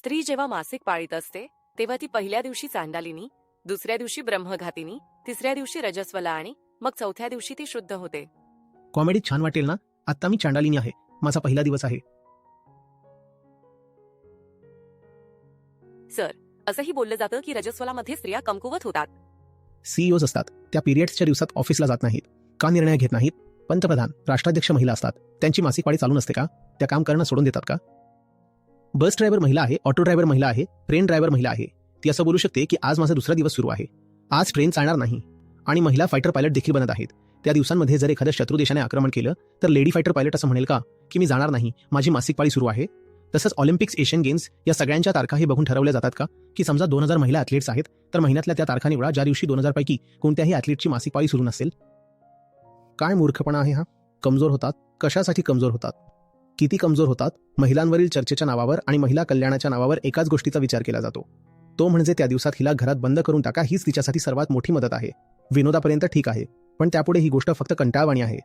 स्त्री जेव्हा मासिक पाळीत असते तेव्हा ती पहिल्या दिवशी चांडालिनी, दुसऱ्या दिवशी ब्रह्मघातिनी, तिसऱ्या दिवशी रजस्वला आणि मग चौथ्या दिवशी ती शुद्ध होते. कॉमेडी छान वाटेल ना? आत्ता मी चांडालिनी आहे, माझा पहिला दिवस आहे. सर, असंही बोललं जातं की रजस्वलामध्ये स्त्रिया कमकुवत होतात. सीईओज असतात, त्या पिरियड्सच्या दिवसात ऑफिसला जात नाहीत, का निर्णय घेत नाहीत. पंतप्रधान, राष्ट्राध्यक्ष महिला असतात, त्यांची मासिक पाळी चालू नसते का? त्या काम करणं सोडून देतात का? बस ड्रायव्हर महिला आहे, ऑटो ड्रायव्हर महिला आहे, ट्रेन ड्रायव्हर महिला आहे. ती असं बोलू शकते की आज माझा दुसरा दिवस सुरू आहे, आज ट्रेन चालणार नाही. आणि महिला फायटर पायलट देखील बनत आहेत. त्या दिवसांमध्ये जर एखाद्या शत्रू देशाने आक्रमण केलं तर लेडी फायटर पायलट असं म्हणेल का की मी जाणार नाही, माझी मासिक पाळी सुरू आहे? तसंच ऑलिम्पिक्स, एशियन गेम्स या सगळ्यांच्या तारखा हे बघून ठरवल्या जातात का की समजा 2000 महिला ॲथलीट्स आहेत तर महिन्यातल्या त्या तारखा निवडा ज्या दिवशी 2000 पैकी कोणत्याही ॲथलीटची मासिक पाळी सुरू नसेल. काय मूर्खपणा आहे हा? कमजोर होतात, कशासाठी कमजोर होतात, किती कमजोर होतात? महिलांवरील चर्चेच्या नावावर आणि महिला कल्याणाच्या नावावर एकाच गोष्टीचा विचार केला जातो, तो म्हणजे त्या दिवसात हिला घरात बंद करून टाका, हीच तिच्यासाठी सर्वात मोठी मदत आहे. विनोदापर्यंत ठीक आहे, पण त्यापुढे ही गोष्ट फक्त कंटाळवाणी आहे.